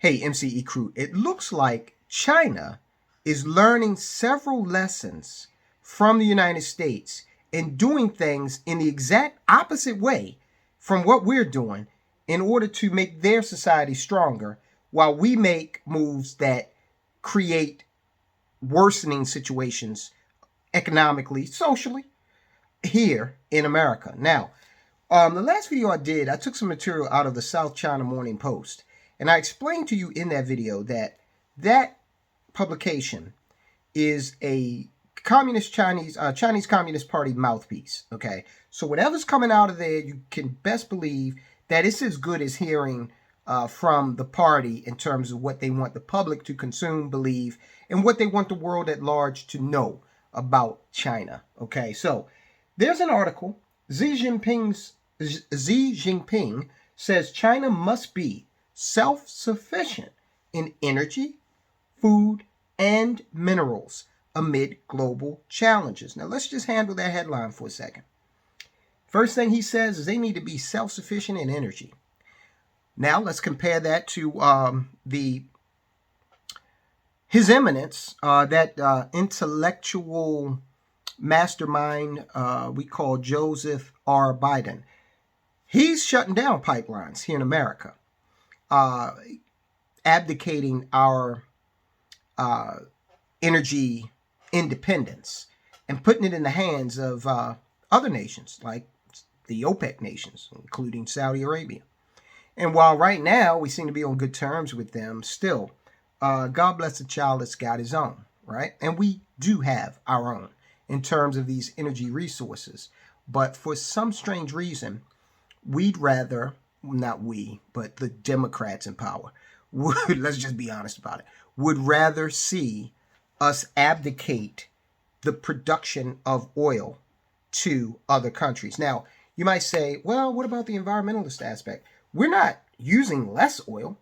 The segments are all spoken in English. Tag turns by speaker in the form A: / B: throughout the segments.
A: Hey, MCE crew, it looks like China is learning several lessons from the United States and doing things in the exact opposite way from what we're doing in order to make their society stronger while we make moves that create worsening situations economically, socially, here in America. Now, the last video I did, I took some material out of the South China Morning Post, and I explained to you in that video that that publication is a Chinese Communist Party mouthpiece. Okay, so whatever's coming out of there, you can best believe that it's as good as hearing from the party in terms of what they want the public to consume, believe, and what they want the world at large to know about China. Okay, so there's an article. Xi Jinping says China must be self-sufficient in energy, food, and minerals amid global challenges. Now, let's just handle that headline for a second. First thing he says is they need to be self-sufficient in energy. Now, let's compare that to His Eminence, that intellectual mastermind we call Joseph R. Biden. He's shutting down pipelines here in America, abdicating our energy independence and putting it in the hands of other nations like the OPEC nations, including Saudi Arabia. And while right now we seem to be on good terms with them, still, God bless the child that's got his own, right? And we do have our own in terms of these energy resources. But for some strange reason, we'd rather, not we, but the Democrats in power, would, let's just be honest about it, would rather see us abdicate the production of oil to other countries. Now, you might say, well, what about the environmentalist aspect? We're not using less oil.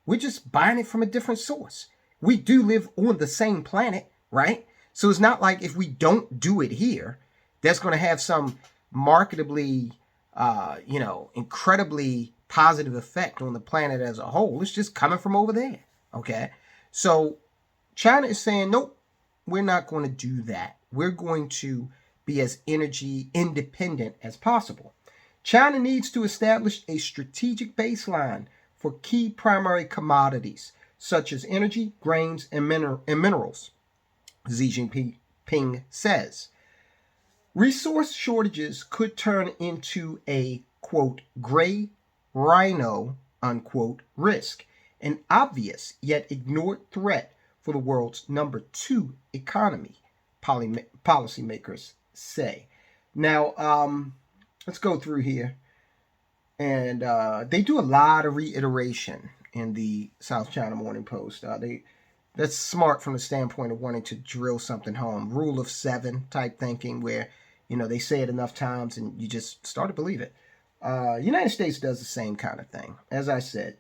A: We're just buying it from a different source. We do live on the same planet, right? So it's not like if we don't do it here, that's going to have some marketably, incredibly positive effect on the planet as a whole. It's just coming from over there, okay? So China is saying, nope, we're not going to do that. We're going to be as energy independent as possible. China needs to establish a strategic baseline for key primary commodities, such as energy, grains, and minerals, Xi Jinping says. Resource shortages could turn into a, quote, gray rhino, unquote, risk, an obvious yet ignored threat for the world's number 2 economy, policymakers say. Now, let's go through here. And they do a lot of reiteration in the South China Morning Post. That's smart from the standpoint of wanting to drill something home. Rule of 7 type thinking where, they say it enough times and you just start to believe it. United States does the same kind of thing. As I said,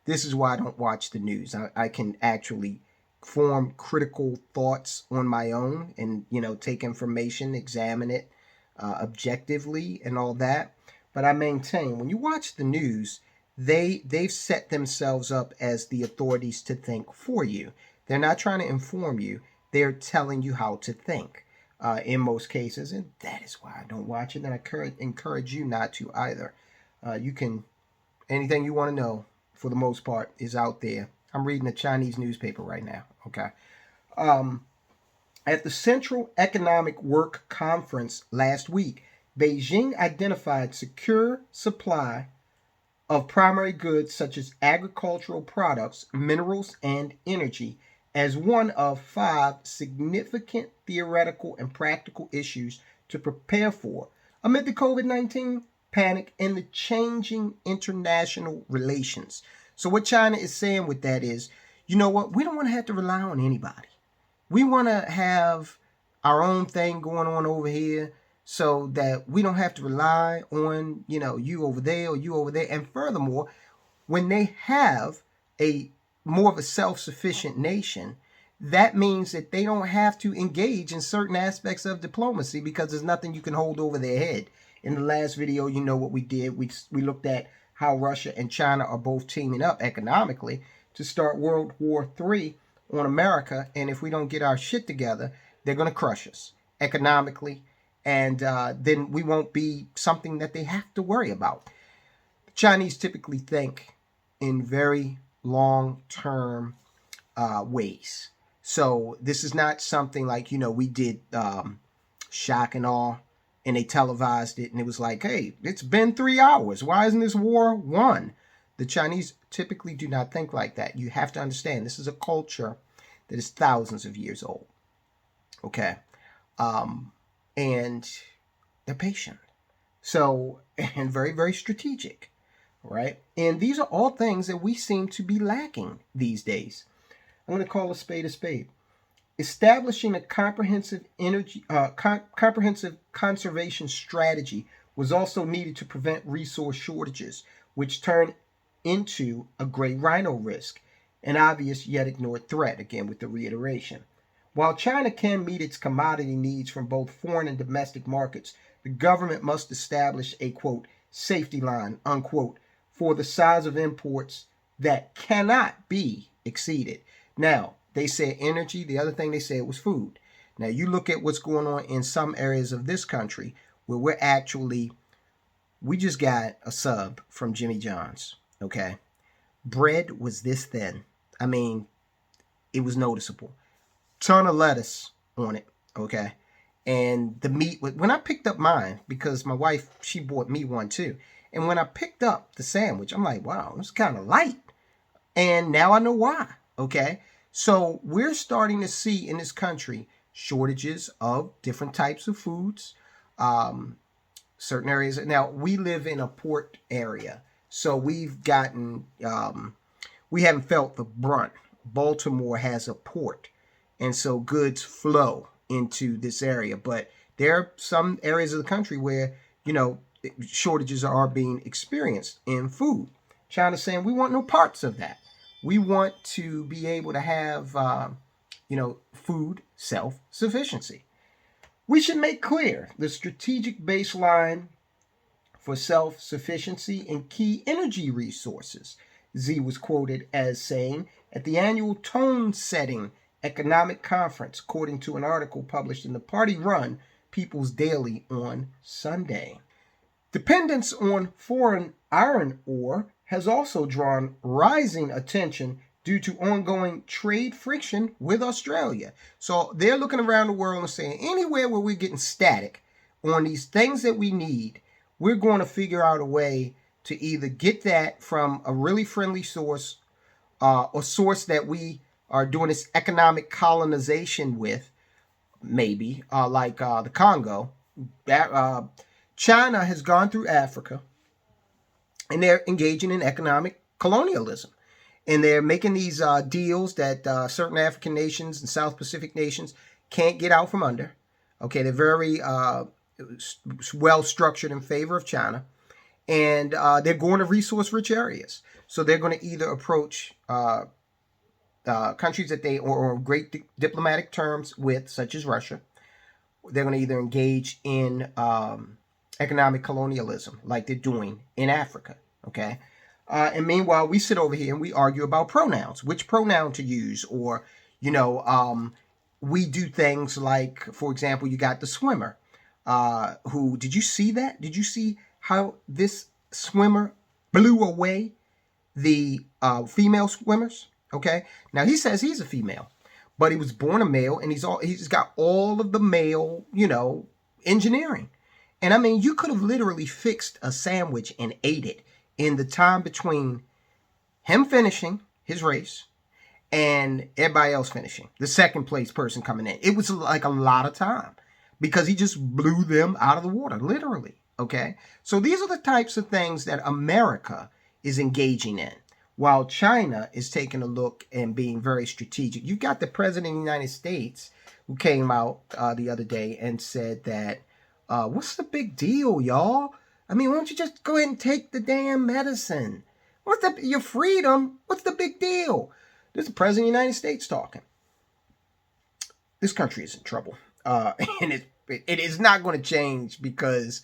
A: this is why I don't watch the news. I can actually form critical thoughts on my own and, take information, examine it objectively and all that. But I maintain, when you watch the news, they've set themselves up as the authorities to think for you. They're not trying to inform you. They're telling you how to think in most cases. And that is why I don't watch it. And I encourage you not to either. Anything you want to know, for the most part, is out there. I'm reading a Chinese newspaper right now, okay? At the Central Economic Work Conference last week, Beijing identified secure supply of primary goods such as agricultural products, minerals, and energy as one of 5 significant theoretical and practical issues to prepare for amid the COVID-19 panic and the changing international relations. So what China is saying with that is, you know what? We don't want to have to rely on anybody. We want to have our own thing going on over here so that we don't have to rely on, you over there or you over there. And furthermore, when they have a more of a self-sufficient nation, that means that they don't have to engage in certain aspects of diplomacy because there's nothing you can hold over their head. In the last video, what we did. We looked at how Russia and China are both teaming up economically to start World War III on America. And if we don't get our shit together, they're going to crush us economically. And then we won't be something that they have to worry about. The Chinese typically think in very long-term ways. So this is not something like, we did shock and awe, and they televised it, and it was like, hey, it's been 3 hours. Why isn't this war won? The Chinese typically do not think like that. You have to understand, this is a culture that is thousands of years old. Okay? And they're patient. So, and very, very strategic, right? And these are all things that we seem to be lacking these days. I'm going to call a spade a spade. Establishing a comprehensive comprehensive conservation strategy was also needed to prevent resource shortages, which turn into a great rhino risk, an obvious yet ignored threat, again with the reiteration. While China can meet its commodity needs from both foreign and domestic markets, the government must establish a, quote, safety line, unquote, for the size of imports that cannot be exceeded. Now, they said energy. The other thing they said was food. Now, you look at what's going on in some areas of this country where we just got a sub from Jimmy John's, okay? Bread was this thin. I mean, it was noticeable. Ton of lettuce on it, okay? And the meat, when I picked up mine, because my wife, she bought me one too. And when I picked up the sandwich, I'm like, wow, it's kind of light. And now I know why, okay? So we're starting to see in this country shortages of different types of foods, certain areas. Now, we live in a port area, so we've gotten, we haven't felt the brunt. Baltimore has a port, and so goods flow into this area. But there are some areas of the country where, shortages are being experienced in food. China's saying we want no parts of that. We want to be able to have, food self-sufficiency. We should make clear the strategic baseline for self-sufficiency in key energy resources. Xi was quoted as saying at the annual tone-setting economic conference, according to an article published in the party-run People's Daily on Sunday. Dependence on foreign iron ore has also drawn rising attention due to ongoing trade friction with Australia. So they're looking around the world and saying, anywhere where we're getting static on these things that we need, we're going to figure out a way to either get that from a really friendly source or source that we are doing this economic colonization with, maybe, like the Congo. China has gone through Africa, and they're engaging in economic colonialism. And they're making these deals that certain African nations and South Pacific nations can't get out from under. Okay, they're very well structured in favor of China. And they're going to resource-rich areas. So they're going to either approach countries that they are on great diplomatic terms with, such as Russia. They're going to either engage in economic colonialism, like they're doing in Africa, okay? And meanwhile, we sit over here and we argue about pronouns, which pronoun to use, or, we do things like, for example, you got the swimmer, who, did you see that? Did you see how this swimmer blew away the female swimmers? Okay, now he says he's a female, but he was born a male, and he's got all of the male, engineering. And I mean, you could have literally fixed a sandwich and ate it in the time between him finishing his race and everybody else finishing, the second place person coming in. It was like a lot of time because he just blew them out of the water, literally. Okay, so these are the types of things that America is engaging in, while China is taking a look and being very strategic. You've got the president of the United States who came out the other day and said that, what's the big deal, y'all? I mean, why don't you just go ahead and take the damn medicine? Your freedom? What's the big deal? This is the president of the United States talking. This country is in trouble. And it is not going to change because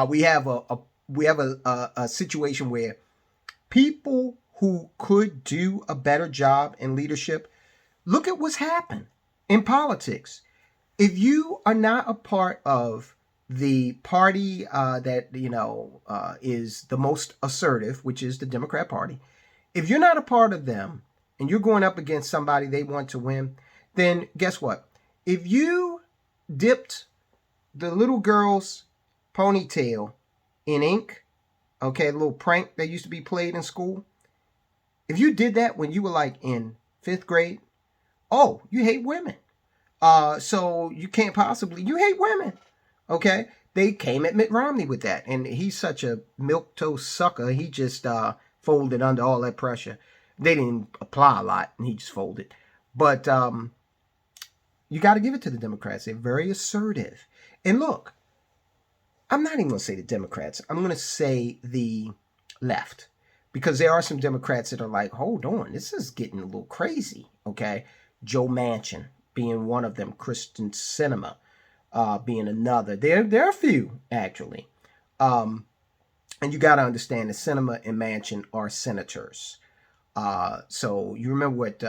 A: we have a situation where people who could do a better job in leadership, look at what's happened in politics. If you are not a part of the party that is the most assertive, which is the Democrat Party, if you're not a part of them and you're going up against somebody they want to win, then guess what? If you dipped the little girl's ponytail in ink, okay, a little prank that used to be played in school, if you did that when you were like in 5th grade, oh, you hate women. So you can't possibly, you hate women. Okay. They came at Mitt Romney with that. And he's such a milquetoast sucker. He just folded under all that pressure. They didn't apply a lot and he just folded. But you got to give it to the Democrats. They're very assertive. And look, I'm not even going to say the Democrats. I'm going to say the left. Because there are some Democrats that are like, hold on, this is getting a little crazy. Okay. Joe Manchin being one of them, Kristen Sinema being another. There are a few, actually. And you got to understand that Sinema and Manchin are senators. So you remember what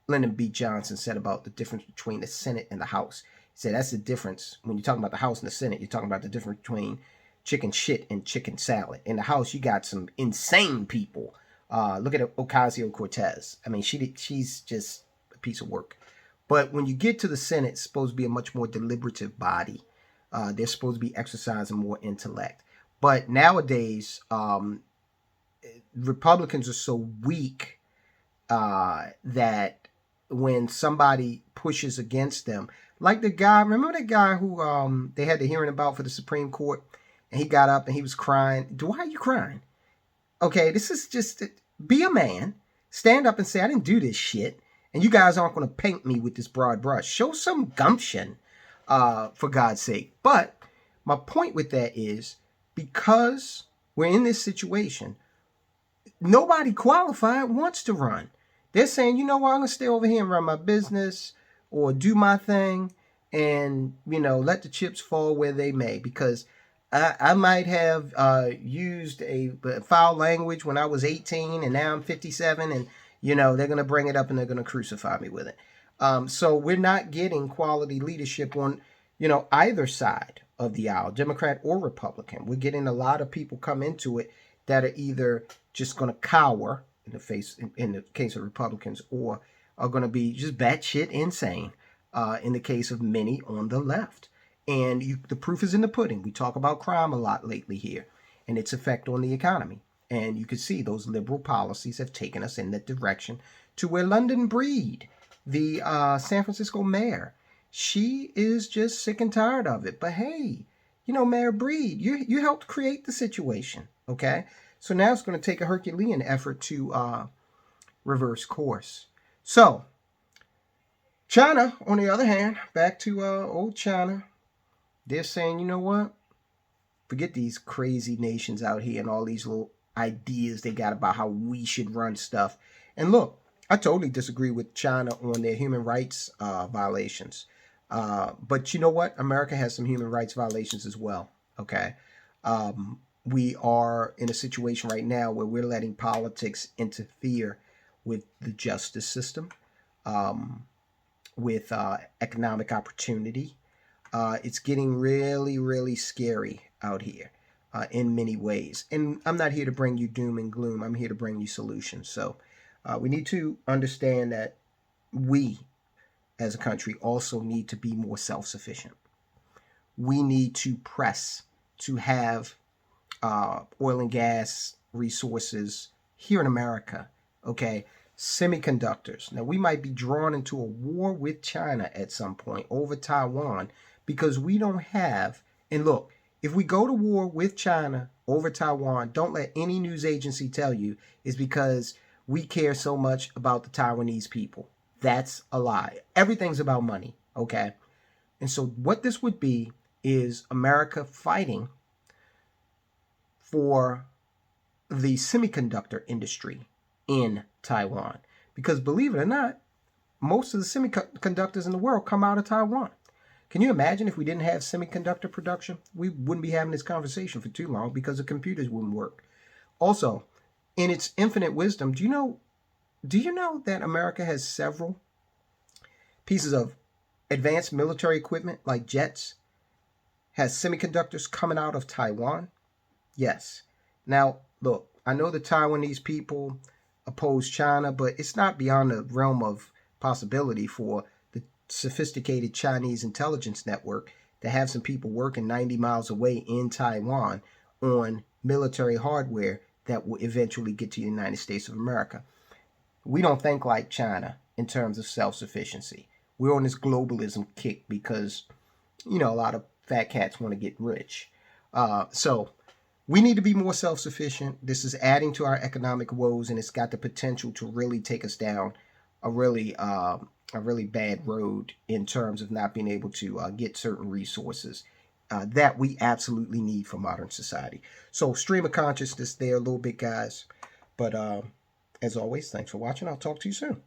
A: Lyndon B. Johnson said about the difference between the Senate and the House. He said that's the difference. When you're talking about the House and the Senate, you're talking about the difference between chicken shit and chicken salad. In the House, you got some insane people. Look at Ocasio-Cortez. I mean, she's just a piece of work. But when you get to the Senate, it's supposed to be a much more deliberative body. They're supposed to be exercising more intellect. But nowadays, Republicans are so weak that when somebody pushes against them, like the guy, remember that guy who they had the hearing about for the Supreme Court, and he got up and he was crying. Why are you crying? Okay, this is just, be a man, stand up and say, I didn't do this shit, and you guys aren't going to paint me with this broad brush. Show some gumption, for God's sake. But my point with that is, because we're in this situation, nobody qualified wants to run. They're saying, you know what, I'm going to stay over here and run my business or do my thing and, let the chips fall where they may. Because I might have used a foul language when I was 18 and now I'm 57 and, they're going to bring it up and they're going to crucify me with it. So we're not getting quality leadership on, either side of the aisle, Democrat or Republican. We're getting a lot of people come into it that are either just going to cower in the case of Republicans, or are going to be just batshit insane in the case of many on the left. And the proof is in the pudding. We talk about crime a lot lately here and its effect on the economy. And you can see those liberal policies have taken us in that direction to where London Breed, the San Francisco mayor, she is just sick and tired of it. But hey, Mayor Breed, you helped create the situation, okay? So now it's going to take a Herculean effort to reverse course. So China, on the other hand, back to old China, they're saying, you know what? Forget these crazy nations out here and all these little ideas they got about how we should run stuff. And look, I totally disagree with China on their human rights violations. But you know what? America has some human rights violations as well. Okay. We are in a situation right now where we're letting politics interfere with the justice system, with economic opportunity. It's getting really, really scary out here in many ways. And I'm not here to bring you doom and gloom. I'm here to bring you solutions. So we need to understand that we, as a country, also need to be more self-sufficient. We need to press to have oil and gas resources here in America, okay? Semiconductors. Now, we might be drawn into a war with China at some point over Taiwan because we don't have, and look, if we go to war with China over Taiwan, don't let any news agency tell you it's because we care so much about the Taiwanese people. That's a lie. Everything's about money, okay? And so what this would be is America fighting for the semiconductor industry in Taiwan. Because believe it or not, most of the semiconductors in the world come out of Taiwan. Can you imagine if we didn't have semiconductor production? We wouldn't be having this conversation for too long because the computers wouldn't work. Also, in its infinite wisdom, do you know that America has several pieces of advanced military equipment like jets, has semiconductors coming out of Taiwan? Yes. Now, look, I know the Taiwanese people oppose China, but it's not beyond the realm of possibility for the sophisticated Chinese intelligence network to have some people working 90 miles away in Taiwan on military hardware that will eventually get to the United States of America. We don't think like China in terms of self-sufficiency. We're on this globalism kick because, a lot of fat cats want to get rich. So we need to be more self-sufficient. This is adding to our economic woes, and it's got the potential to really take us down a really bad road in terms of not being able to get certain resources that we absolutely need for modern society. So stream of consciousness there a little bit, guys. But as always, thanks for watching. I'll talk to you soon.